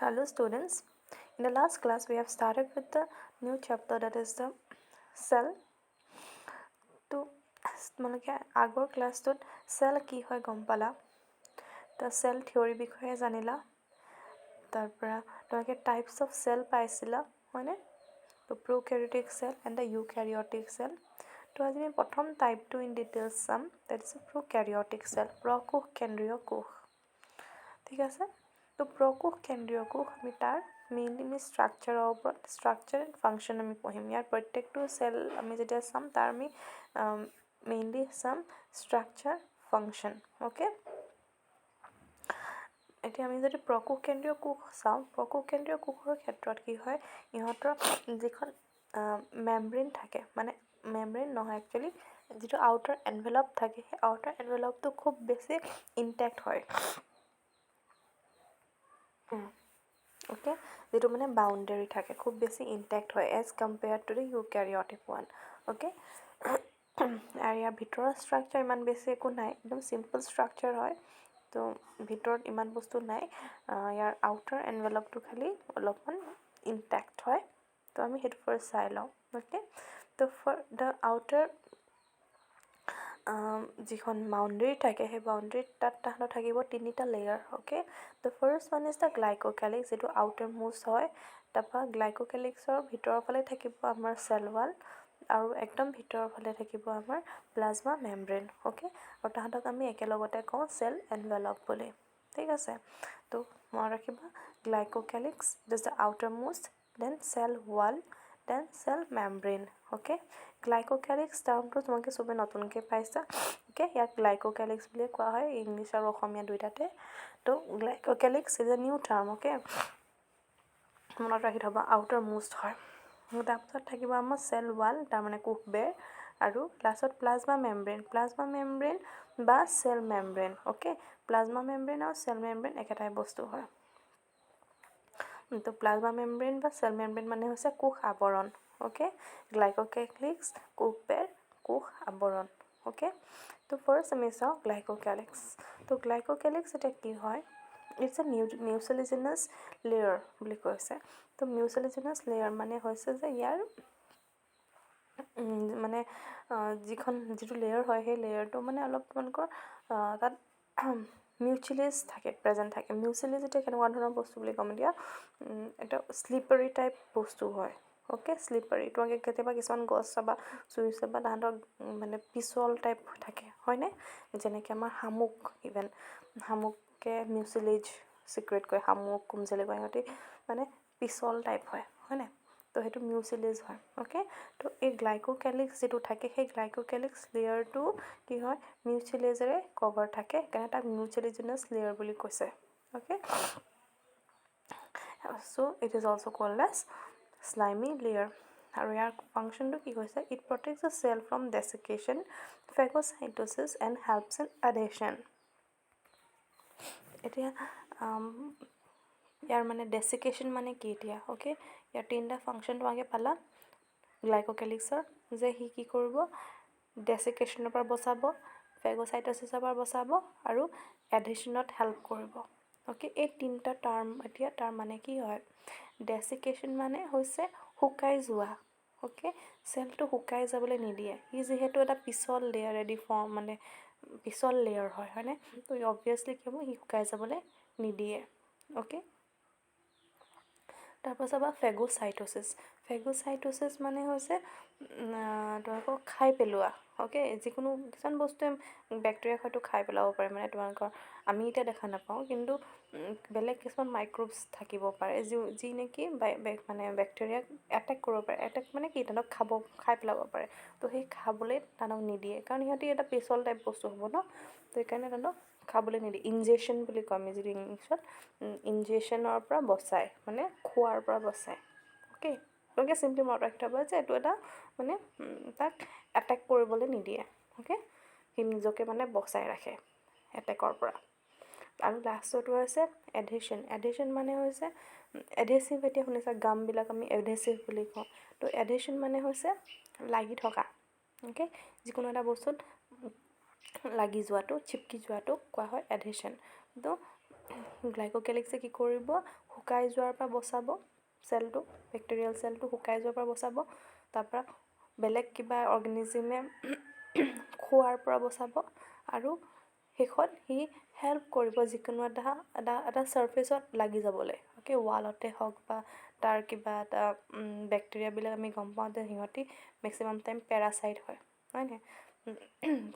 Hello students. In the last class we have started with the new chapter that is the cell. To তোমালোকে আগৰ ক্লাছটোত cell কি হয় গম পালা তো cell theory বিষয়ে জানিলা তাৰ পৰা তোমালোকে types of cell পাইছিলা হয়নে তো prokaryotic cell and the eukaryotic cell তো আজি আমি প্ৰথম টাইপটো in details চাম that is a prokaryotic cell প্ৰকোষ কেন্দ্ৰীয় কোষ ঠিক আছে তো প্ৰকোষ কেন্দ্ৰীয় কোষ আমি তাৰ মেইনলি আমি ষ্ট্ৰাকচাৰৰ ওপৰত ষ্ট্ৰাকচাৰ এণ্ড ফাংচন আমি পঢ়িম ইয়াৰ প্ৰত্যেকটো চেল আমি যেতিয়া চাম তাৰ আমি মেইনলি চাম ষ্ট্ৰাকচাৰ ফাংচন অ'কে এতিয়া আমি যদি প্ৰকোষ কেন্দ্ৰীয় কোষ চাওঁ প্ৰকোষ কেন্দ্ৰীয় কোষৰ ক্ষেত্ৰত কি হয় ইহঁতৰ যিখন মেমব্ৰেইন থাকে মানে মেমব্ৰেইন নহয় একচুৱেলি যিটো আউটাৰ এনভেলপ থাকে সেই আউটাৰ এনভেলপটো খুব বেছি ইনটেক্ট হয় okay যেটো মানে বাউন্ডাৰী থাকে খুব বেছি ইনটেক্ট হয় as compared to the eukaryotic one okay আৰু ইয়াৰ ভিতৰৰ ষ্ট্ৰাকচাৰ ইমান বেছি একো নাই একদম সিম্পল ষ্ট্ৰাকচাৰ হয় তো ভিতৰত ইমান বস্তু নাই ইয়াৰ আউটাৰ এনভেলপটো খালি অলপমান ইনটেক্ট হয় তো আমি সেইটো ফাৰ্ষ্ট চাই লওঁ okay তো ফৰ দ্য আউটাৰ যিখন বাউণ্ডাৰী থাকে সেই বাউণ্ডাৰীত তাত তাহাঁতৰ থাকিব তিনিটা layer okay the first one is the glycocalyx যিটো আউটাৰ মোষ্ট হয় তাৰপৰা গ্লাইক'কেলিক্সৰ ভিতৰৰ ফালে থাকিব আমাৰ চেল ৱাল আৰু একদম ভিতৰৰ ফালে থাকিব আমাৰ প্লাজমা মেমব্ৰেইন অ'কে আৰু তাহাঁতক আমি একেলগতে কওঁ চেল এনভেলপ বুলি ঠিক আছে তো মনত ৰাখিবা glycocalyx it is the outermost then cell wall then cell membrane okay glycocalyx টাৰ্মটো তোমালোকে চবে নতুনকৈ পাইছা অ'কে ইয়াক গ্লাইক'কেলিক্স বুলিয়ে কোৱা হয় ইংলিছ আৰু অসমীয়া দুইটাতে তো glycocalyx is a new term okay মনত ৰাখি থ'বা আউটাৰ মোষ্ট হয় তাৰপিছত থাকিব আমাৰ চেল ৱাল তাৰমানে কোষবেৰ আৰু লাষ্টত প্লাজমা মেমব্ৰেইন বা চেল মেমব্ৰেইন অ'কে প্লাজমা মেমব্ৰেইন আৰু চেল মেমব্ৰেইন একেটাই বস্তু হয় তো প্লাজমা মেমব্ৰেইন বা চেল মেমব্ৰেইন মানে হৈছে কোষ আৱৰণ অ'কে গ্লাইক'কেলিক্স কোষবেৰ কোষ আৱৰণ অ'কে তো ফাৰ্ষ্ট আমি চাওঁ গ্লাইক'কেলিক্স তো গ্লাইক'কেলিক্স এতিয়া কি হয় ইটছ এ মিউচিলিজিনাছ লেয়াৰ বুলি কৈছে তো মিউচিলিজিনাছ লেয়াৰ মানে হৈছে যে ইয়াৰ মানে যিটো লেয়াৰ হয় সেই লেয়াৰটো মানে অলপ তোমালোকৰ তাত মিউচিলিজ থাকে প্ৰেজেণ্ট থাকে মিউচিলিজ এতিয়া কেনেকুৱা ধৰণৰ বস্তু বুলি ক'ম এতিয়া এটা স্লিপাৰী টাইপ বস্তু হয় অ'কে স্লিপাৰী তোমালোকে কেতিয়াবা কিছুমান গছ চাবা চুই চাবা তাহাঁতৰ মানে পিছল টাইপ থাকে হয়নে যেনেকৈ আমাৰ শামুক ইভেন শামুকে মিউচিলিজ চিক্ৰেট কৰে শামুক কুমজেলি কৰে সিহঁতি মানে পিছল টাইপ হয়নে তো সেইটো মিউচিলিজ হয় অ'কে তো এই গ্লাইক'কেলিক্স যিটো থাকে সেই গ্লাইক'কেলিক্স লেয়াৰটো কি হয় মিউচিলিজেৰে কভাৰ থাকে সেইকাৰণে তাক মিউচিলিজিনাছ লেয়াৰ বুলি কৈছে okay so' it is also' called as slimy layer আৰু ইয়াৰ ফাংচনটো কি কৈছে it protects the cell from desiccation phagocytosis and helps in adhesion এতিয়া ইয়াৰ মানে ডেছিকেশ্যন মানে কি এতিয়া অ'কে ইয়াৰ তিনিটা ফাংচন তোমালোকে পালা গ্লাইক'কেলিক্সৰ যে সি কি কৰিব ডেছিকেশ্যনৰ পৰা বচাব ফেগ'চাইট'চিছৰ পৰা বচাব আৰু এডেশ্যনত হেল্প কৰিব অ'কে এই তিনিটা টাৰ্ম এতিয়া তাৰ মানে কি হয় ডেছিকেশ্যন মানে হৈছে শুকাই যোৱা অ'কে চেলটো শুকাই যাবলৈ নিদিয়ে ই যিহেতু এটা পিছল লেয়াৰেদি মানে পিছল লেয়াৰ হয়নে তো অবভিয়াছলি কি হ'ব সি শুকাই যাবলৈ নিদিয়ে অ'কে তাৰপাছত চাবা ফেগ'চাইট'চিছ মানে হৈছে তোমালোকক খাই পেলোৱা অ'কে যিকোনো কিছুমান বস্তুৱে বেক্টেৰিয়াক হয়তো খাই পেলাব পাৰে মানে তোমালোকৰ আমি এতিয়া দেখা নাপাওঁ কিন্তু বেলেগ কিছুমান মাইক্ৰ'বছ থাকিব পাৰে যি নেকি মানে বেক্টেৰিয়াক এটেক কৰিব পাৰে এটেক মানে কি তাহাঁতক খাই পেলাব পাৰে তো সেই খাবলৈ তাহাঁতক নিদিয়ে কাৰণ সিহঁতি এটা পিছল টাইপ বস্তু হ'ব ন তো সেইকাৰণে তাহাঁতক খাবলৈ নিদিয়ে ইনজেকশ্যন বুলি কয় আমি যিটো ইংলিছত ইনজেকশ্যনৰ পৰা বচায় মানে খোৱাৰ পৰা বচায় অ'কে তোমালোকে চিম্পলি মনত ৰাখি থ'বা যে এইটো এটা মানে তাক এটেক কৰিবলৈ নিদিয়ে অ'কে সি নিজকে মানে বচাই ৰাখে এটেকৰ পৰা আৰু লাষ্টৰটো হৈছে এডেশ্যন মানে হৈছে এডেচিভ এতিয়া শুনিছা গামবিলাক আমি এডেচিভ বুলি কওঁ তো এডেশ্যন মানে হৈছে লাগি থকা অ'কে যিকোনো এটা বস্তুত লাগি যোৱাটো চিপকি যোৱাটো কোৱা হয় এডেশ্যন তো গ্লাইক'কেলিক্সে কি কৰিব, শুকাই যোৱাৰ পৰা বচাব চেলটো, বেক্টেৰিয়েল চেলটো শুকাই যোৱাৰ পৰা বচাব, তাৰপৰা বেলেগ কিবা অৰ্গেনিজিমে খোৱাৰ পৰা বচাব, আৰু শেষত সি হেল্প কৰিব যিকোনো এটা ছাৰ্ফেচত লাগি যাবলৈ, অ'কে, ৱালতে হওক বা তাৰ কিবা এটা বেক্টেৰিয়াবিলাক আমি গম পাওঁ যে সিহঁতি মেক্সিমাম টাইম পেৰাচাইট হয় নাই,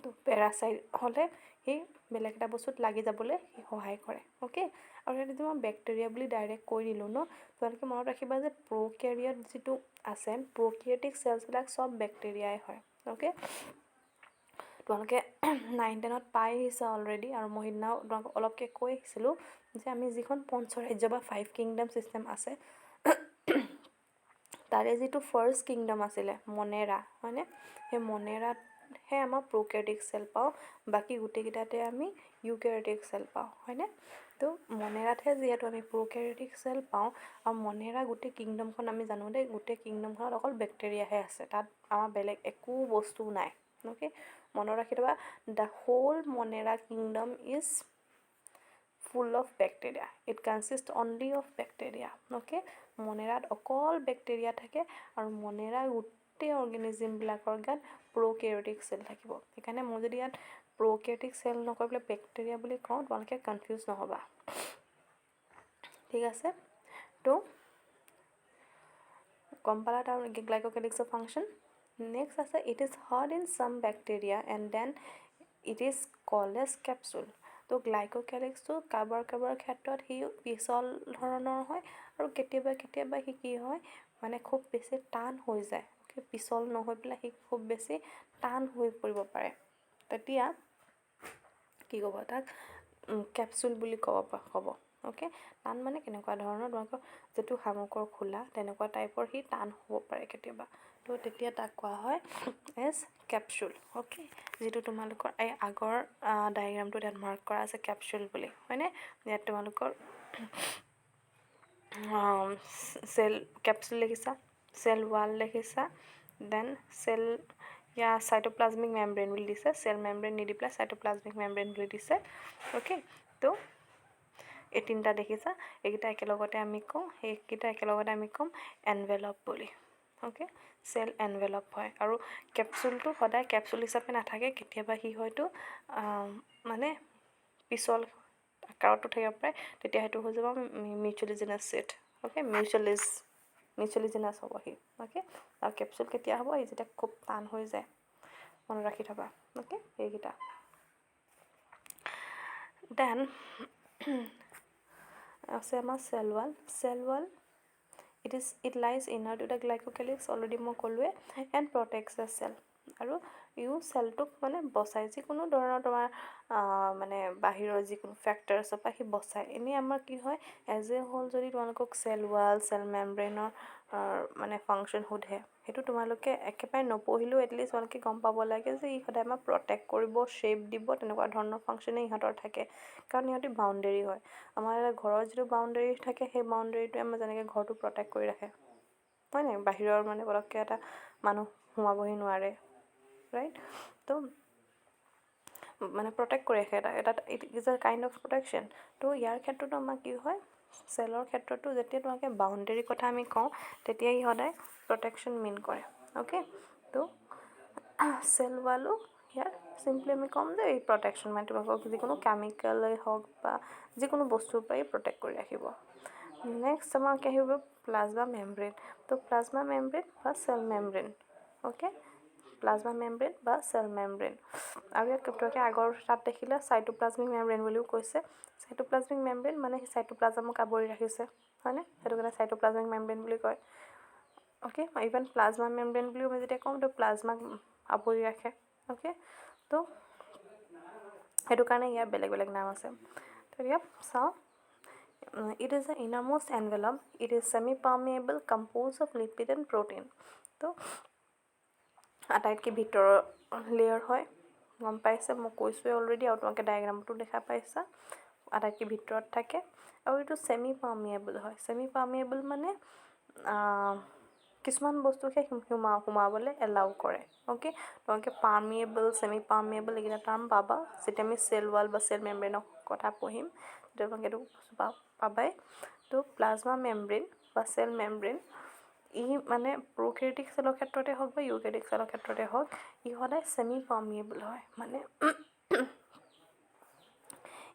তো পেৰাচাইট হ'লে সি বেলেগ এটা বস্তুত লাগি যাবলৈ সি সহায় কৰে, অ'কে। আৰু সেইটো মই বেক্টেৰিয়া বুলি ডাইৰেক্ট কৈ দিলোঁ ন, তোমালোকে মনত ৰাখিবা যে প্ৰ'কেৰিয়াত যিটো আছে, প্ৰ'কেৰিয়াটিক চেলছবিলাক চব বেক্টেৰিয়াই হয়, অ'কে। তোমালোকে 9-10ত পাই আহিছা অলৰেডি, আৰু মই সিদিনাও তোমালোকক অলপকৈ কৈ আহিছিলোঁ যে আমি যিখন পঞ্চৰাজ্য বা 5 কিংডম ছিষ্টেম আছে, তাৰে যিটো ফাৰ্ষ্ট কিংডম আছিলে মনেৰা, হয়নে, সেই মনেৰাতহে আমাৰ প্ৰ'কেৰিয়াটিক চেল পাওঁ, বাকী গোটেইকেইটাতে আমি ইউকেৰিয়াটিক চেল পাওঁ, হয়নে। তো মনেৰাতহে যিহেতু আমি প্ৰ'কেৰিয়াটিক চেল পাওঁ, আৰু মনেৰা গোটেই কিংডমখন আমি জানো দেই, গোটেই কিংডমখনত অকল বেক্টেৰিয়াহে আছে, তাত আমাৰ বেলেগ একো বস্তু নাই, অ'কে। মনত ৰাখি থ'বা, the whole Monera kingdom is full of bacteria, it consist only of bacteria, okay. মনেৰাত অকল বেক্টেৰিয়া থাকে, আৰু মনেৰা গোটেই অৰ্গেনিজিমবিলাকৰ গাত প্ৰ'কেৰিয়াটিক চেল থাকিব। সেইকাৰণে মই যদি ইয়াত প্ৰ'কেৰিয়াটিক চেল নকৈ পেলাই বেক্টেৰিয়া বুলি কওঁ, তোমালোকে কনফিউজ নহ'বা, ঠিক আছে। তো গম পালা তাৰ গ্লাইক'কেলিক্সৰ ফাংচন। নেক্সট আছে, it is hard in some bacteria and then it is called as capsule. তো গ্লাইক'কেলিক্সটো কাৰোবাৰ ক্ষেত্ৰত সি পিছল ধৰণৰ হয়, আৰু কেতিয়াবা সি কি হয়, মানে খুব বেছি টান হৈ যায়, পিছল নহৈ পেলাই সি খুব বেছি টান হৈ পৰিব পাৰে, তেতিয়া কি ক'ব, তাক কেপচুল বুলি ক'ব, অ'কে। টান মানে কেনেকুৱা ধৰণৰ, তোমালোকৰ যিটো শামুকৰ খোলা তেনেকুৱা টাইপৰ সি টান হ'ব পাৰে কেতিয়াবা, তো তেতিয়া তাক কোৱা হয় এজ কেপচুল, অ'কে। যিটো তোমালোকৰ এই আগৰ ডায়েগ্ৰামটোত ইয়াত মাৰ্ক কৰা আছে কেপচুল বুলি, হয়নে। ইয়াত তোমালোকৰ চেল কেপচুল লিখিছা, চেল ৱাল লিখিছা, দেন চেল চাইটোপ্লাজমিক মেমব্ৰেইন বুলি দিছে, চেল মেমব্ৰেইন নিদি পেলাই চাইটোপ্লাজমিক মেমব্ৰেইন বুলি দিছে, অ'কে। তো এই তিনিটা দেখিছা, এইকেইটা একেলগতে আমি ক'ম এনভেলপ বুলি, অ'কে। চেল এনভেলপ হয়, আৰু কেপচুলটো সদায় কেপচুল হিচাপে নাথাকে, কেতিয়াবা সি হয়তো মানে পিছল আকাৰতো থাকিব পাৰে, তেতিয়া সেইটো হৈ যাব মিউচুৱেলিজিনাছ ছিট, অ'কে। মিউচুৱেলিজিনাছ হ'ব সি, অ'কে। আৰু কেপচুল কেতিয়া হ'ব, এই যেতিয়া খুব টান হৈ যায়, মনত ৰাখি থ'বা, অ'কে। এইকেইটা দেন আছে আমাৰ cell wall, it lies inner to the glycocalyx, already মই ক'লোৱে, এণ্ড প্ৰটেক্টছ দ্য চেল, আৰু চেলটোক মানে বচায়, যিকোনো ধৰণৰ তোমাৰ মানে বাহিৰৰ যিকোনো ফেক্টৰছৰ পৰা সি বচায়। এনেই আমাৰ কি হয়, এজ এ হ'ল যদি তোমালোকক চেল ৱাল, চেল মেমব্ৰেইনৰ মানে ফাংচন সোধে, সেইটো তোমালোকে একেবাৰে নপঢ়িলেও এটলিষ্ট তোমালোকে গম পাব লাগে যে ই সদায় আমাক প্ৰটেক্ট কৰিব, শ্বেপ দিব, তেনেকুৱা ধৰণৰ ফাংচনেই ইহঁতৰ থাকে, কাৰণ ইহঁতি বাউণ্ডেৰী হয়। আমাৰ ঘৰৰ যিটো বাউণ্ডেৰী থাকে, সেই বাউণ্ডেৰীটোৱে আমাৰ যেনেকৈ ঘৰটো প্ৰটেক্ট কৰি ৰাখে, হয় নাই, বাহিৰৰ মানে পটককৈ এটা মানুহ সোমাবহি নোৱাৰে, ৰাইট। তো মানে প্ৰটেক্ট কৰি ৰাখে, it is a kind of protection. তো ইয়াৰ ক্ষেত্ৰতো আমাৰ কি হয়, চেলৰ ক্ষেত্ৰতো যেতিয়া তোমালোকে বাউণ্ডেৰীৰ কথা আমি কওঁ, তেতিয়া ই সদায় প্ৰটেকশ্যন মিন কৰে, অ'কে। তো চেল ৱালো ইয়াৰ চিম্পলি আমি ক'ম যে এই প্ৰটেকশ্যন, মানে তোমালোকক যিকোনো কেমিকেলেই হওক বা যিকোনো বস্তুৰ পৰাই প্ৰটেক্ট কৰি ৰাখিব। নেক্সট আমাৰ কি আহিব, প্লাজমা মেমব্ৰেইন। তো প্লাজমা মেমব্ৰেইন বা চেল মেমব্ৰেইন, অ'কে। প্লাজমা মেমব্ৰেইন বা চেল মেমব্ৰেইন, আৰু ইয়াত তোমালোকে আগৰ তাত দেখিলে চাইটোপ্লাজমিক মেমব্ৰেইন বুলিও কৈছে। চাইটোপ্লাজমিক মেমব্ৰেইন মানে সেই চাইটোপ্লাজমক আৱৰি ৰাখিছে, হয়নে, সেইটো কাৰণে চাইটোপ্লাজমিক মেমব্ৰেইন বুলি কয়, অ'কে। ইভেন প্লাজমা মেমব্ৰেইন বুলিও আমি যেতিয়া কওঁ, তো প্লাজমাক আৱৰি ৰাখে, অ'কে। তো সেইটো কাৰণে ইয়াৰ বেলেগ বেলেগ নাম আছে। তো ইয়াত চাওঁ, it is the innermost envelope, it is semi permeable, compose of lipid and protein. তো আটাইতকৈ ভিতৰৰ লেয়াৰ হয়, গম পাইছে, মই কৈছোঁৱে অলৰেডি, আৰু তোমালোকে ডায়েগ্ৰামতো দেখা পাইছা, আটাইতকৈ ভিতৰত থাকে, আৰু এইটো ছেমি পাৰ্মিয়েবল হয়। ছেমি পাৰ্মিয়েবল মানে কিছুমান বস্তুকে সোমাবলৈ এলাউ কৰে, অ'কে। তোমালোকে পাৰ্মিয়েবল, ছেমি পাৰ্মিয়েবল এইকেইটা টাৰ্ম পাবা যেতিয়া আমি চেল ৱাল বা চেল মেমব্ৰেইনৰ কথা পঢ়িম, তোমালোকে এইটো পাবাই। তো প্লাজমা মেমব্ৰেইন বা চেল মেমব্ৰেইন ই মানে প্ৰ'কেৰিঅটিক চেলৰ ক্ষেত্ৰতে হওক বা ইউকেৰিঅটিক চেলৰ ক্ষেত্ৰতে হওক ই সদায় ছেমি পাৰ্মিয়েবল হয়, মানে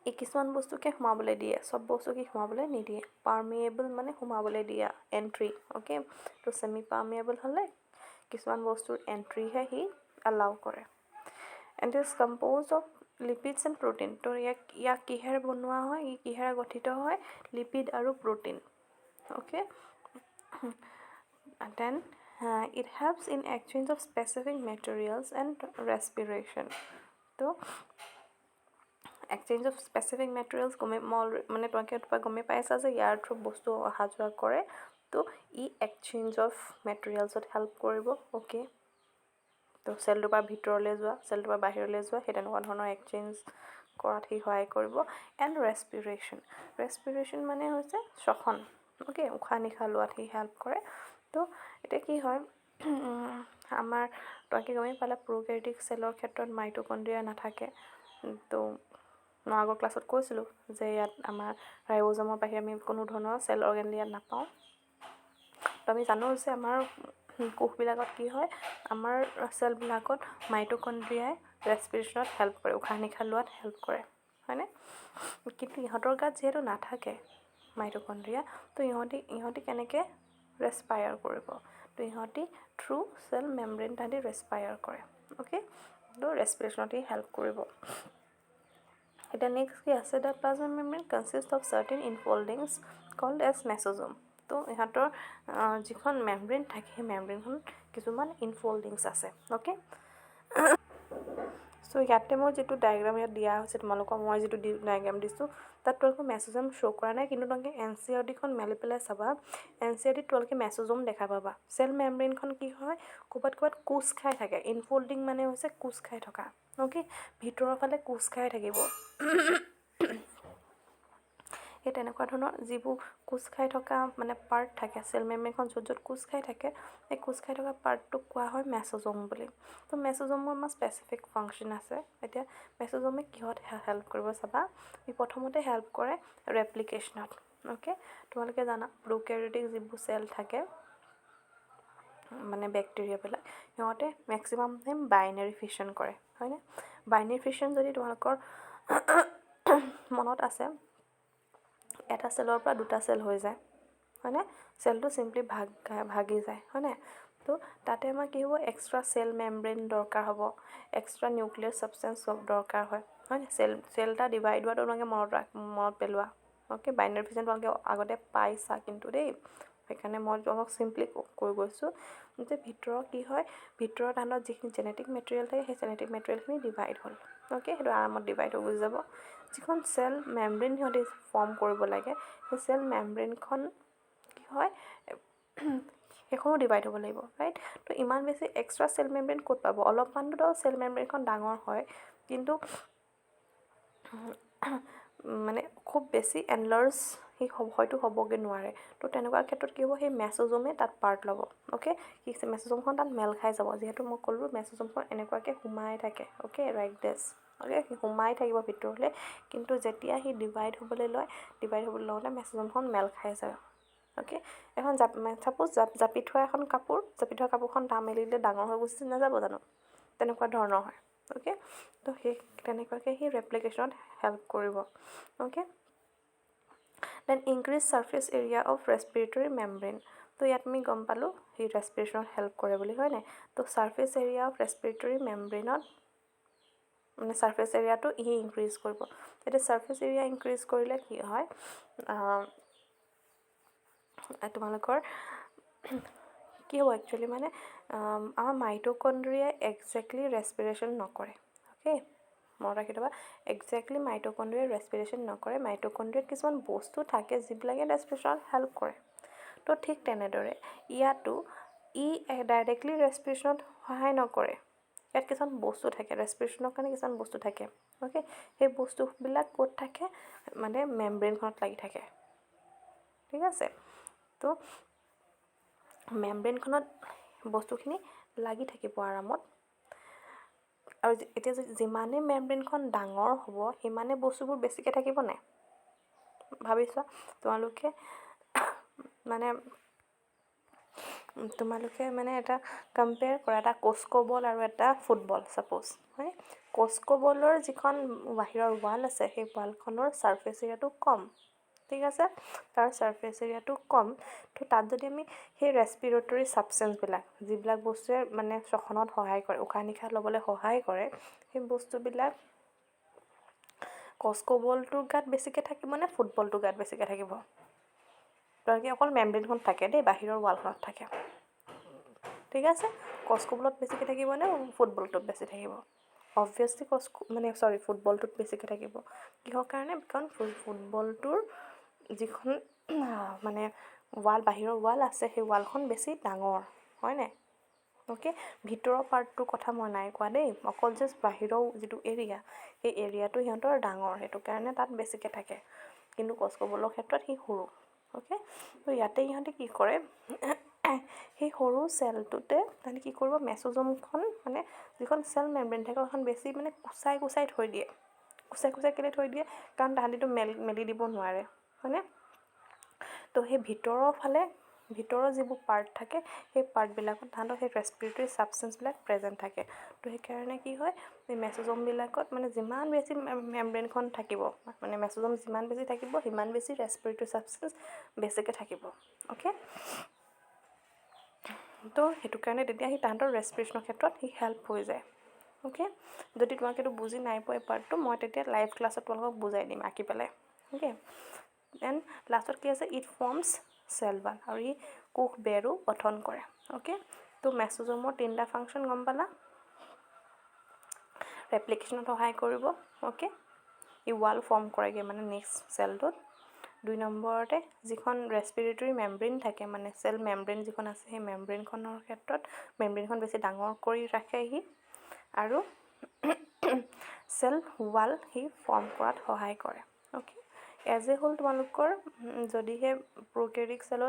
এই কিছুমান বস্তুকে সোমাবলৈ দিয়ে, চব বস্তুকে সোমাবলৈ নিদিয়ে। পাৰ্মিয়েবল মানে সোমাবলৈ দিয়া, এণ্ট্ৰি, অ'কে। তো ছেমি পাৰ্মিয়েবল হ'লে কিছুমান বস্তুৰ এণ্ট্ৰিহে সি এলাউ কৰে। And is compose of lipids and protein. তো ইয়াক কিহেৰে বনোৱা হয়, ই কিহেৰে গঠিত হয়, লিপিড আৰু protein, okay. Then it helps in exchange of specific materials and respiration. তো এক্সচেঞ্জ অফ স্পেচিফিক মেটেৰিয়েলছ মানে তোমালোকে গমেই পাইছা যে ইয়াৰ থ্ৰু বস্তু অহা যোৱা কৰে। তো ই এক্সচেঞ্জ অফ মেটেৰিয়েলছত হেল্প কৰিব, অ'কে। তো চেলটোৰ পৰা ভিতৰলৈ যোৱা, চেলটোৰ পৰা বাহিৰলৈ যোৱা, সেই তেনেকুৱা ধৰণৰ এক্সচেঞ্জ কৰাত সি সহায় কৰিব। এণ্ড ৰেছপিৰেশ্যন মানে হৈছে শ্বসন, অ'কে, উশাহ নিশাহ লোৱাত সি হেল্প কৰে। তো এতিয়া কি হয়, আমাৰ তোমালোকে গমেই পালা প্ৰ'কেৰিঅটিক চেলৰ ক্ষেত্ৰত মাইট'কণ্ড্ৰিয়া নাথাকে। তো মই আগৰ ক্লাছত কৈছিলোঁ যে ইয়াত আমাৰ ৰাইব'জমৰ বাহিৰে আমি কোনো ধৰণৰ চেল অৰ্গেন ইয়াত নাপাওঁ। তো আমি জানো যে আমাৰ কোষবিলাকত কি হয়, আমাৰ চেলবিলাকত মাইট'কণ্ড্ৰিয়াই ৰেছপিৰেশ্যনত হেল্প কৰে, উশাহ নিশাহ লোৱাত হেল্প কৰে, হয়নে? কিন্তু ইহঁতৰ গাত যিহেতু নাথাকে মাইট'কণ্ড্ৰিয়া, তো ইহঁতি কেনেকৈ ৰেছপায়াৰ কৰিব? তো ইহঁতি থ্ৰু চেল মেমব্ৰেইন তাহাঁতি ৰেছপায়াৰ কৰে, অ'কে। তো ৰেছপিৰেশ্যনত ই হেল্প কৰিব। এতিয়া নেক্সট কি আছে, the plasma membrane consist of certain infoldings called as mesosome. তো ইহঁতৰ যিখন মেমব্ৰেইন থাকে সেই মেমব্ৰেইনখনত কিছুমান ইনফল্ডিংছ আছে, অ'কে। চ' ইয়াতে মই যিটো ডায়েগ্ৰাম ইয়াত দিয়া হৈছে তোমালোকক, মই যিটো ডায়েগ্ৰাম দিছোঁ তাত তোমালোকৰ মেছ'জোম শ্ব' কৰা নাই, কিন্তু তোমালোকে NCERTখন মেলি পেলাই চাবা, NCERTত তোমালোকে মেছ'জোম দেখা পাবা। চেল মেমব্ৰেইনখন কি হয়, ক'ৰবাত কোচ খাই থাকে। ইনফল্ডিং মানে হৈছে কোচ খাই থকা, অ'কে, ভিতৰৰ ফালে কোচ খাই থাকিব। সেই তেনেকুৱা ধৰণৰ যিবোৰ কোচ খাই থকা মানে পাৰ্ট থাকে, চেল মেমব্ৰেইনখন য'ত কোচ খাই থাকে, সেই কোচ খাই থকা পাৰ্টটোক কোৱা হয় মেছ'জোম বুলি। তো মেছ'জোমৰ আমাৰ স্পেচিফিক ফাংচন আছে। এতিয়া মেছ'জোমে কিহত হেল্প কৰিব চাবা, ই প্ৰথমতে হেল্প কৰে ৰেপ্লিকেশ্যনত, অ'কে। তোমালোকে জানা প্ৰ'কেৰিঅটিক যিবোৰ চেল থাকে, মানে বেক্টেৰিয়াবিলাক, সিহঁতে মেক্সিমাম টাইম বাইনেৰী ফিছন কৰে, হয়নে? বাইনেৰী ফিছন যদি তোমালোকৰ মনত আছে, এটা চেলৰ পৰা দুটা চেল হৈ যায়, হয়নে? চেলটো চিম্পলি ভাগি যায়, হয়নে? তো তাতে আমাৰ কি হ'ব, এক্সট্ৰা চেল মেমব্ৰেইন দৰকাৰ হ'ব, এক্সট্ৰা নিউক্লিয়াৰ ছাবষ্টেঞ্চ দৰকাৰ হয়, হয়নে? চেল এটা ডিভাইড হোৱাটো তোমালোকে মনত পেলোৱা, অ'কে। বাইনেৰী ফিছন তোমালোকে আগতে পাইছা কিন্তু দেই, সেইকাৰণে মই তোমালোকক চিম্পলি কৈ গৈছোঁ যে ভিতৰত কি হয়, ভিতৰত আমাৰ যিখিনি জেনেটিক মেটেৰিয়েল থাকে সেই জেনেটিক মেটেৰিয়েলখিনি ডিভাইড হ'ল, অ'কে। সেইটো আৰামত ডিভাইড হৈ গুচি যাব। যিখন চেল মেমব্ৰেইন সিহঁতি ফৰ্ম কৰিব লাগে, সেই চেল মেমব্ৰেইনখন কি হয়, সেইখনো ডিভাইড হ'ব লাগিব, ৰাইট? তো ইমান বেছি এক্সট্ৰা চেল মেমব্ৰেইন ক'ত পাব? অলপমানতো চেল মেমব্ৰেইনখন ডাঙৰ হয়, কিন্তু মানে খুব বেছি এনলাৰ্জ সি হয়তো হ'বগৈ নোৱাৰে। তো তেনেকুৱা ক্ষেত্ৰত কি হ'ব, সেই মেছ'জোমে তাত পাৰ্ট ল'ব, অ'কে। সি মেছ'জোমখন তাত মেল খাই যাব, যিহেতু মই ক'লোঁ মেছ'জোমখন এনেকুৱাকৈ সোমাই থাকে, অ'কে, লাইক দিছ, অ'কে। সি সোমাই থাকিব ভিতৰলৈ, কিন্তু যেতিয়া সি ডিভাইড হ'বলৈ লওঁতে মেছ'জোমখন মেল খাই যায়, অ'কে। এখন ছাপ'জ জাপি থোৱা এখন কাপোৰ, জাপি থোৱা কাপোৰখন মেলি দিলে ডাঙৰ হৈ গুচি নাযাব জানো? তেনেকুৱা ধৰণৰ হয়, অ'কে। তো সেই তেনেকুৱাকৈ সি ৰেপ্লিকেশ্যনত হেল্প কৰিব, okay. Then increase surface area of respiratory membrane. তো ইয়াত আমি গম পালোঁ সি ৰেছপিৰেশ্যনত হেল্প কৰে বুলি, হয় নাই? তো ছাৰ্ফেচ এৰিয়া অফ ৰেছপিৰেটৰী মেমব্ৰেইনত মানে ছাৰ্ফেচ এৰিয়াটো ই ইনক্ৰিজ কৰিব। এতিয়া ছাৰ্ফেচ এৰিয়া ইনক্ৰিজ কৰিলে কি হয়, তোমালোকৰ কি হ'ব একচুৱেলি, মানে আমাৰ মাইট'কণ্ড্ৰিয়াই একজেক্টলি ৰেছপিৰেশ্যন নকৰে, অ'কে। মনত ৰাখি থ'বা, একজেক্টলি মাইট'কণ্ড্ৰিয়াই ৰেছপিৰেশ্যন নকৰে। মাইট'কণ্ড্ৰিয়াত কিছুমান বস্তু থাকে যিবিলাকে ৰেছপিৰেশ্যনত হেল্প কৰে। তো ঠিক তেনেদৰে ইয়াতো ই ডাইৰেক্টলি ৰেছপিৰেশ্যনত সহায় নকৰে। ইয়াত কিছুমান বস্তু থাকে, ৰেছপিৰেশ্যনৰ কাৰণে কিছুমান বস্তু থাকে, অ'কে। সেই বস্তুবিলাক ক'ত থাকে, মানে মেমব্ৰেইনখনত লাগি থাকে, ঠিক আছে। তো মেমব্ৰেইনখনত বস্তুখিনি লাগি থাকিব আৰামত। আৰু এতিয়া যিমানে মেমব্ৰেইনখন ডাঙৰ হ'ব, সিমানে বস্তুবোৰ বেছিকৈ থাকিব নাই? ভাবিছোৱা তোমালোকে মানে এটা কম্পেয়াৰ কৰা এটা কস্কো বল আৰু এটা ফুটবল ছাপ'জ হয় কস্কো বলৰ যিখন বাহিৰৰ ৱাল আছে সেই ৱালখনৰ ছাৰ্ফেচ এৰিয়াটো কম ঠিক আছে তাৰ ছাৰ্ফেচ এৰিয়াটো কম তো তাত যদি আমি সেই ৰেছপিৰেটৰী ছাবষ্টেঞ্চবিলাক যিবিলাক বস্তুৱে মানে শ্বসনত সহায় কৰে উশাহ নিশাহ ল'বলৈ সহায় কৰে সেই বস্তুবিলাক কস্কো বলটোৰ গাত বেছিকৈ থাকিব নে ফুটবলটোৰ গাত বেছিকৈ থাকিব তেওঁলোকে অকল মেমব্ৰেইনখন থাকে দেই বাহিৰৰ ৱালখনত থাকে ঠিক আছে কস্কো বলত বেছিকৈ থাকিব নে ফুটবলটোত বেছি থাকিব অবভিয়াছলি ফুটবলটোত বেছিকৈ থাকিব কিহৰ কাৰণে কাৰণ ফুটবলটোৰ যিখন মানে বাহিৰৰ ৱাল আছে সেই ৱালখন বেছি ডাঙৰ হয় নাই অ'কে ভিতৰৰ পাৰ্টটোৰ কথা মই নাই কোৱা দেই অকল জাষ্ট বাহিৰৰ যিটো এৰিয়া সেই এৰিয়াটো সিহঁতৰ ডাঙৰ সেইটো কাৰণে তাত বেছিকৈ থাকে কিন্তু কস্কো বলৰ ক্ষেত্ৰত সি সৰু অ'কে তো ইয়াতে ইহঁতে কি কৰে সেই সৰু চেলটোতে তাহাঁতে কি কৰিব মেছ'জমখন মানে যিখন চেল মেমব্ৰেইন থাকে সেইখন বেছি মানে কুচাই থৈ দিয়ে কুচাই কেলৈ থৈ দিয়ে কাৰণ তাহাঁতিতো মেলি দিব নোৱাৰে হয়নে তো সেই ভিতৰৰ যিবোৰ পাৰ্ট থাকে সেই পাৰ্টবিলাকত তাহাঁতৰ সেই ৰেছপিৰেটৰী ছাবষ্টেঞ্চবিলাক প্ৰেজেণ্ট থাকে তো সেইকাৰণে কি হয় এই মেছ'জমবিলাকত মানে যিমান বেছি মেমব্ৰেইনখন থাকিব মানে মেছ'জম যিমান বেছি থাকিব সিমান বেছি ৰেছপিৰেটৰী ছাবষ্টেঞ্চ বেছিকৈ থাকিব অ'কে তো সেইটো কাৰণে তেতিয়া সি তাহাঁতৰ ৰেছপিৰেশ্যনৰ ক্ষেত্ৰত সি হেল্প হৈ যায় অ'কে যদি তোমালোকে এইটো বুজি নাই পোৱা এই পাৰ্টটো মই তেতিয়া লাইভ ক্লাছত তোমালোকক বুজাই দিম আঁকি পেলাই অ'কে দেন লাষ্টত কি আছে ইট ফৰ্মছ চেল ৱাল আৰু ই কোষ বেৰো গঠন কৰে অ'কে তো মেছ'জমৰ 3টা ফাংচন গম পালা ৰেপ্লিকেশ্যনত সহায় কৰিব অ'কে ই ৱাল ফৰ্ম কৰেগৈ মানে নেক্সট চেলটোত 2 নম্বৰতে যিখন ৰেছপিৰেটৰী মেমব্ৰেইন থাকে মানে চেল মেমব্ৰেইন যিখন আছে সেই মেমব্ৰেইনখনৰ ক্ষেত্ৰত মেমব্ৰেইনখন বেছি ডাঙৰ কৰি ৰাখে সি আৰু চেল ৱাল সি ফৰ্ম কৰাত সহায় কৰে অ'কে এজ এ হ'ল তোমালোকৰ যদিহে প্ৰ'কেৰিক চেল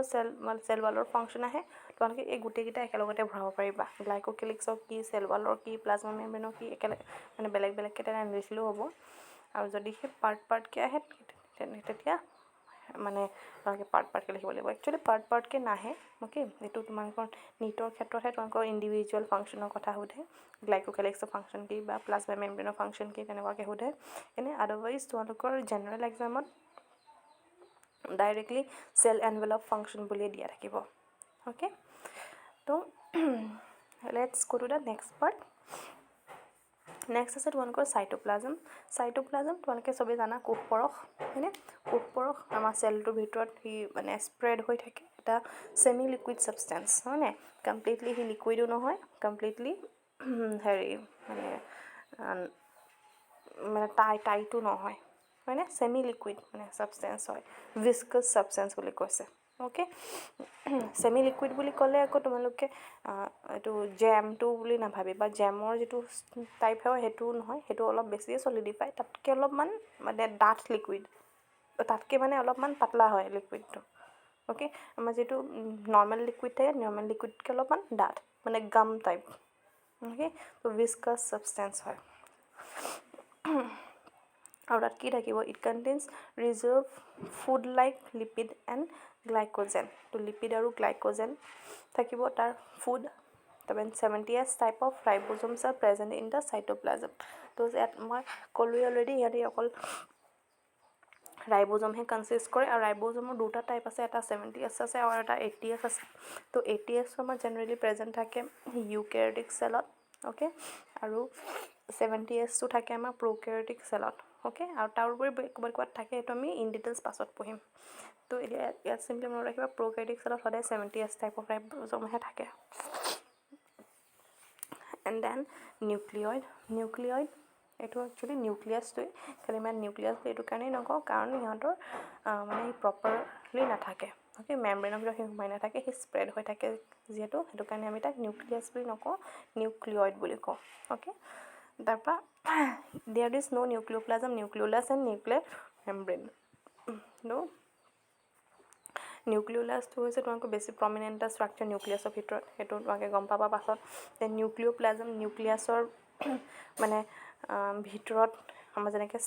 ৱালৰ ফাংচন আহে তোমালোকে এই গোটেইকেইটা একেলগতে ভৰাব পাৰিবা গ্লাইক'কেলিক্সৰ কি চেল ৱালৰ কি প্লাজমা মেমব্ৰেইনৰ কি একেলগে মানে বেলেগকৈ তেনেকৈ নিলিখিলেও হ'ব আৰু যদি সেই পাৰ্টকৈ আহে তেতিয়া মানে তোমালোকে পাৰ্টকৈ লিখিব লাগিব একচুৱেলি পাৰ্টকৈ নাহে অ'কে এইটো তোমালোকৰ নীটৰ ক্ষেত্ৰতহে তোমালোকৰ ইণ্ডিভিজুৱেল ফাংচনৰ কথা সোধে গ্লাইক'কেলিক্সৰ ফাংচন কি বা প্লাজমা মেমব্ৰেইনৰ ফাংচন কি তেনেকুৱাকৈ সোধে এনেই আদাৰৱাইজ তোমালোকৰ জেনেৰেল এক্সামত ডাইৰেক্টলি চেল এনভেলপ ফাংচন বুলিয়ে দিয়া থাকিব অ'কে তো let's go to the next part next আছে তোমালোকৰ চাইটোপ্লাজম তোমালোকে চবেই জানা কোষ পৰশ হয়নে কোষ পৰশ আমাৰ চেলটোৰ ভিতৰত সি মানে স্প্ৰেড হৈ থাকে এটা ছেমি লিকুইড ছাবষ্টেঞ্চ হয়নে কমপ্লিটলি সি লিকুইডো নহয় কমপ্লিটলি মানে টাইটো নহয় হয়নে ছেমি লিকুইড মানে ছাবষ্টেঞ্চ হয় ভিস্কাছ ছাবষ্টেঞ্চ বুলি কৈছে অ'কে ছেমি লিকুইড বুলি ক'লে আকৌ তোমালোকে এইটো জেমটো বুলি নাভাবিবা জেমৰ যিটো টাইপ হয় সেইটো নহয় সেইটো অলপ বেছিয়ে চলিডিফাই তাতকৈ অলপমান মানে ডাঠ লিকুইড তাতকৈ মানে অলপমান পাতলা হয় লিকুইডটো অ'কে আমাৰ যিটো নৰ্মেল লিকুইড থাকে নৰ্মেল লিকুইডতকৈ অলপমান ডাঠ মানে গাম টাইপ অ'কে তো ভিস্কাছ ছাবষ্টেঞ্চ হয় আৰু তাত কি থাকিব it contains reserve food like lipid and glycogen তো লিপিড আৰু গ্লাইক'জেন থাকিব তাৰ ফুড তাৰপৰা 70s type of ribosomes are present in the cytoplasm তো ইয়াত মই ক'লোৱে অলৰেডি সিহঁতি অকল ৰাইব'জমহে কনচিষ্ট কৰে আৰু ৰাইব'জমৰ 2টা টাইপ আছে এটা 70s আছে আৰু এটা 80s আছে তো 80s আমাৰ জেনেৰেলি প্ৰেজেণ্ট থাকে ইউকেৰিঅটিক চেলত অ'কে আৰু 70sটো থাকে আমাৰ প্ৰ'কেৰিঅটিক চেলত অ'কে আৰু তাৰ উপৰি ক'ৰবাত থাকে সেইটো আমি ইন ডিটেইলছ পাছত পঢ়িম তো এতিয়া ইয়াত চিম্পলি মনত ৰাখিবা প্ৰ'কেৰিঅটিক চেলত সদায় 70s টাইপ অফ ৰাইব'জমহে থাকে এণ্ড দেন নিউক্লিয়ইড এইটো একচুৱেলি নিউক্লিয়াছটোৱে খালি ইমান নিউক্লিয়াছ এইটো কাৰণেই নকওঁ কাৰণ সিহঁতৰ মানে সি প্ৰপাৰলি নাথাকে অ'কে মেমব্ৰেইনৰ ভিতৰত সি সোমাই নাথাকে সি স্প্ৰেড হৈ থাকে যিহেতু সেইটো কাৰণে আমি তাক নিউক্লিয়াছ বুলি নকওঁ নিউক্লিয়ইড বুলি কওঁ অ'কে তাৰপৰা there is no' nucleoplasm nucleolus and nuclear membrane নিউক্লিঅ'লাছটো হৈছে তোমালোকৰ বেছি প্ৰমিনেণ্ট এটা ষ্ট্ৰাকচাৰ নিউক্লিয়াছৰ ভিতৰত সেইটো তোমালোকে গম পাবা পাছত দেন নিউক্লিঅ'প্লাজম নিউক্লিয়াছৰ মানে ভিতৰত আমাৰ যেনেকৈ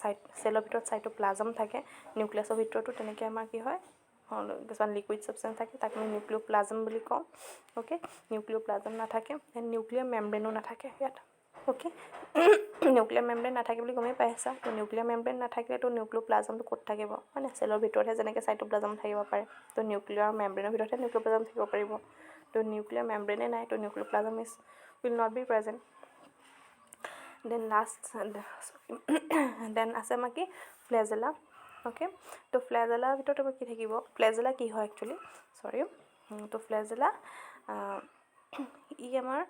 চেলৰ ভিতৰত চাইটোপ্লাজম থাকে, নিউক্লিয়াছৰ ভিতৰতো তেনেকৈ আমাৰ কি হয় কিছুমান লিকুইড ছাবষ্টেঞ্চ থাকে, তাক আমি নিউক্লিঅ'প্লাজম বুলি কওঁ। অ'কে, নিউক্লিঅ'প্লাজম নাথাকে, এণ্ড নিউক্লিয়াৰ মেমব্ৰেনো নাথাকে ইয়াত। অ'কে, নিউক্লিয়াৰ মেমব্ৰেন নাথাকে বুলি গমেই পাইছা। তো নিউক্লিয়াৰ মেমব্ৰেন নাথাকিলেতো নিউক্লিঅ'প্লাজমটো ক'ত থাকিব হয় নাই? চেলৰ ভিতৰতহে যেনেকৈ চাইটোপ্লাজম থাকিব পাৰে, তো নিউক্লিয়াৰ মেমব্ৰেনৰ ভিতৰতহে নিউক্লিঅ'প্লাজম থাকিব পাৰিব। তো নিউক্লিয়াৰ মেমব্ৰেনে নাই, তো nucleoplasm will not be present. Then আছে আমাৰ কি ফ্লেজেলা। অ'কে, তো ফ্লেজেলাৰ ভিতৰত আমাৰ কি থাকিব, ফ্লেজেলা কি হয় একচুৱেলি, চৰি, তো ফ্লেজেলা ই আমাৰ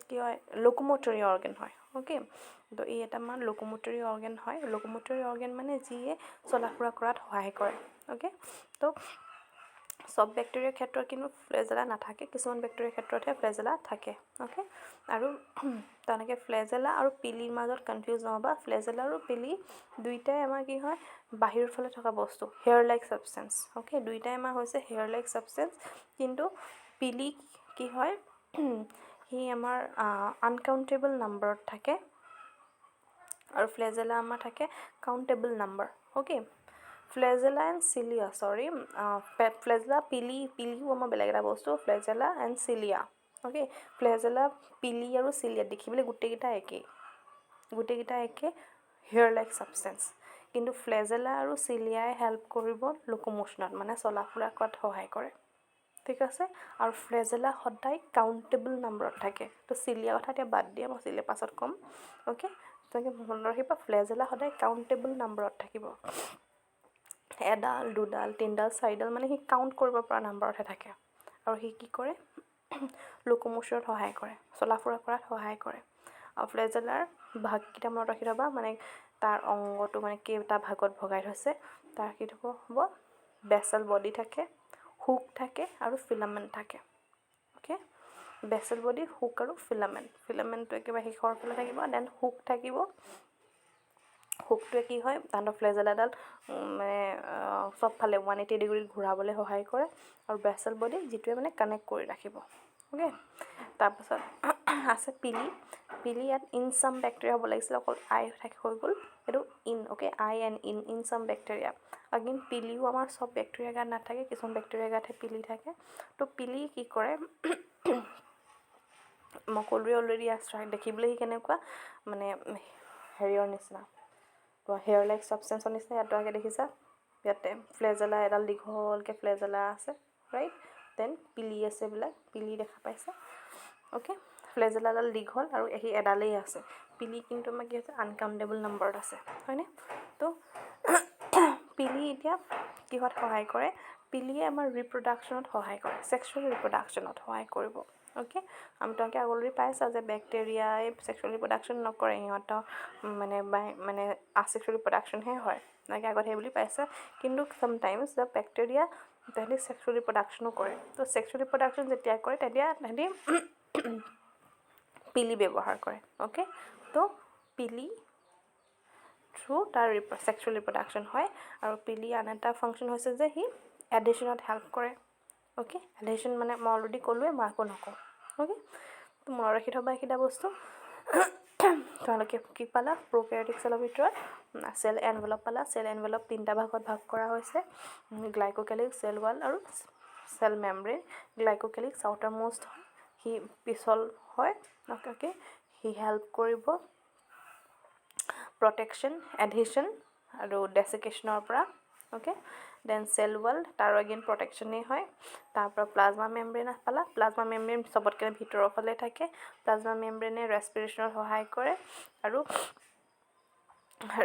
কি হয় লোকোমটৰী অৰ্গেন হয়। অ'কে, তো ই এটা আমাৰ লোকোমটৰী অৰ্গেন হয়। লোকোমটৰী অৰ্গেন মানে যিয়ে চলা ফুৰা কৰাত সহায় কৰে। অ'কে, তো চব বেক্টেৰিয়াৰ ক্ষেত্ৰত কিন্তু ফ্লেজেলা নাথাকে, কিছুমান বেক্টেৰিয়াৰ ক্ষেত্ৰতহে ফ্লেজেলা থাকে। অ'কে, আৰু তেনেকৈ ফ্লেজেলা আৰু পিলিৰ মাজত কনফিউজ নহ'বা। ফ্লেজেলা আৰু পিলি দুইটাই আমাৰ কি হয় বাহিৰৰ ফালে থকা বস্তু, হেয়াৰ লাইক ছাবষ্টেঞ্চ। অ'কে, দুইটাই আমাৰ হৈছে হেয়াৰ লাইক ছাবষ্টেঞ্চ, কিন্তু পিলি কি হয় সি আমাৰ আনকাউণ্টেবল নাম্বাৰত থাকে, আৰু ফ্লেজেলা আমাৰ থাকে countable number. Okay, flagella and চিলিয়া, চৰি, ফ্লেজেলা পিলিও আমাৰ বেলেগ এটা বস্তু, ফ্লেজেলা এণ্ড চিলিয়া। অ'কে, ফ্লেজেলা, পিলি আৰু চিলিয়া দেখিবলৈ গোটেইকেইটা একেই, হেয়াৰ লাইক ছাবষ্টেঞ্চ, কিন্তু ফ্লেজেলা আৰু চিলিয়াই হেল্প কৰিব লোকোমোশ্যনত, মানে চলা ফুৰা কৰাত সহায় কৰে। ঠিক আছে, আৰু ফ্লেজেলা সদায় কাউণ্টেবল নাম্বাৰত থাকে। তো চিলিয়াৰ কথা এতিয়া বাদ দিয়া, মই চিলিয়াৰ পাছত ক'ম। অ'কে, তেনেকৈ মনত ৰাখিবা, ফ্লেজেলা সদায় কাউণ্টেবল নাম্বাৰত থাকিব। এডাল, দুডাল, তিনিডাল, চাৰিডাল, মানে সি কাউণ্ট কৰিব পৰা নাম্বাৰতহে থাকে। আৰু সি কি কৰে লোকোমোশ্যনত সহায় কৰে, চলা ফুৰা কৰাত সহায় কৰে। আৰু ফ্লেজেলাৰ ভাগকেইটা মনত ৰাখি থ'বা, মানে তাৰ অংগটো মানে কেইটা ভাগত ভগাই থৈছে, তাৰ কি হ'ব বেচেল বডি থাকে, হুক থাকে আৰু ফিলামেণ্ট থাকে। অ'কে, বেচেল বডি, হুক আৰু ফিলামেণ্টটো একেবাৰে শেষৰ ফালে থাকিব, দেন হুক থাকিব। হুকটোৱে কি হয় তাহাঁতৰ ফ্লেজেলাডাল মানে চবফালে 180 ডিগ্ৰীত ঘূৰাবলৈ সহায় কৰে, আৰু বেচেল বডি যিটোৱে মানে কানেক্ট কৰি ৰাখিব। অ'কে, তাৰপাছত আছে পিলি। ইয়াত ইন চাম বেক্টেৰিয়া হ'ব লাগিছিলে, অকল আই হৈ গ'ল, এইটো in. Okay, I and in some bacteria. Again পিলিও আমাৰ চব বেক্টেৰিয়া গাত নাথাকে, কিছুমান বেক্টেৰিয়া গাতহে পিলি থাকে। তো পিলি কি কৰে মই ক'লোৱে অলৰেডি, দেখিবলৈ সি কেনেকুৱা মানে হেৰিয়ৰ নিচিনা, হেয়াৰ লাইক ছাবষ্টেঞ্চৰ নিচিনা। ইয়াত আগে দেখিছা, ইয়াতে ফ্লেজেলা এডাল দীঘলকৈ ফ্লেজেলা আছে, ৰাইট। দেন পিলি আছে, পিলি দেখা পাইছা। অ'কে, ফ্লেজেলাডাল দীঘল আৰু সি এডালেই আছে। পিলি কিন্তু আমাৰ কি হৈছে আনকাউণ্টেবল নাম্বাৰত আছে, হয়নে? তো পিলি এতিয়া কিহত সহায় কৰে, পিলিয়ে আমাৰ ৰিপ্ৰডাকশ্যনত সহায় কৰে, ছেক্সুৱেল ৰিপ্ৰডাকশ্যনত সহায় কৰিব। অ'কে, আমি তোমালোকে আগলৈ পাইছা যে বেক্টেৰিয়াই ছেক্সুৱেল ৰিপ্ৰডাকশ্যন নকৰে, সিহঁতৰ মানে আছেক্সুৱেল ৰিপ্ৰডাকশ্যনহে হয়, তেনেকৈ আগত সেই বুলি পাইছা। কিন্তু চামটাইমছ দ্য বেক্টেৰিয়া তাহাঁতি ছেক্সুৱেল ৰিপ্ৰডাকশ্যনো কৰে। তো ছেক্সুৱেল ৰিপ্ৰডাকশ্যন যেতিয়া কৰে তেতিয়া তাহাঁতি পিলি ব্যৱহাৰ কৰে। অ'কে, তো পিলি থ্ৰু তাৰ ছেক্সুৱেল ৰিপ্ৰডাকশ্যন হয়। আৰু পিলি আন এটা ফাংচন হৈছে যে সি এডিশ্যনত হেল্প কৰে। অ'কে, এডিশ্যন মানে মই অলৰেডি ক'লোৱে, মই আকৌ নকওঁ। অ'কে, তো মনত ৰাখি থ'বা এইকেইটা বস্তু। তোমালোকে কি পালা, প্ৰ'কেৰিয়টিক চেলৰ ভিতৰত চেল এনভেলপ পালা। চেল এনভেলপ তিনিটা ভাগত ভাগ কৰা হৈছে, গ্লাইক'কেলিক্স, চেল ৱাল আৰু চেল মেমব্ৰেন। গ্লাইক'কেলিক্স আউটাৰ মোষ্ট হয়, সি পিছল হয়। অ'কে, সি হেল্প কৰিব প্ৰটেকশ্যন, এডহেশ্যন আৰু ডেছিকেশ্যনৰ পৰা। অ'কে, দেন চেল ৱাল, তাৰো এগেইন প্ৰটেকশ্যনেই হয়। তাৰপৰা প্লাজমা মেমব্ৰেন পালা। প্লাজমা মেমব্ৰেন চবতকৈ ভিতৰৰ ফালে থাকে। প্লাজমা মেমব্ৰেনে ৰেছপিৰেশ্যনত সহায় কৰে আৰু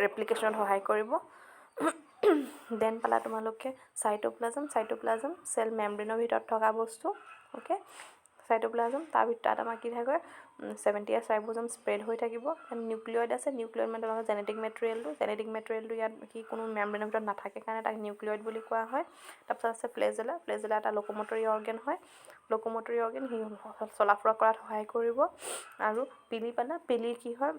ৰেপ্লিকেশ্যনত সহায় কৰিব। দেন পালা তোমালোকে চাইটোপ্লাজম। চেল মেমব্ৰেনৰ ভিতৰত থকা বস্তু। অ'কে, চাইটোপ্লাজম, তাৰ ভিতৰত আমাৰ কি থাকে 70S ৰাইব'জম স্প্ৰেড হৈ থাকিব। নিউক্লিয়ইড আছে, নিউক্লিয়ইড মানে তোমালোকৰ জেনেটিক মেটেৰিয়েলটো ইয়াত সি কোনো মেমব্ৰেনৰ ভিতৰত নাথাকে কাৰণে তাক নিউক্লিয়ইড বুলি কোৱা হয়। তাৰপিছত আছে ফ্লেজেলা এটা লোকোমটৰী অৰ্গেন হয়। সি চলা ফুৰা কৰাত সহায় কৰিব। আৰু পিলি পালা, পিলি কি হয়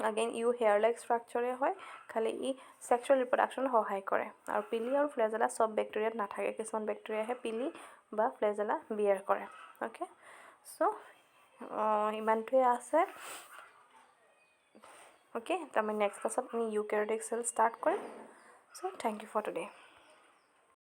আগেইন ইউ হেয়াৰ লাইক ষ্ট্ৰাকচাৰে হয়, খালি ই ছেক্সুৱেল ৰিপ্ৰডাকশ্যনত সহায় কৰে। আৰু পিলি আৰু ফ্লেজেলা চব বেক্টেৰিয়াত নাথাকে, কিছুমান বেক্টেৰিয়াহে পিলি বা ফ্লেজেলা বিয়াৰ কৰে। অ'কে, চ' ইমানটোৱে আছে। অ'কে, তো আমি নেক্সট ক্লাছত আমি ইউকেৰিঅটিক চেল ষ্টাৰ্ট কৰিম। চ' থেংক ইউ ফৰ টুডে।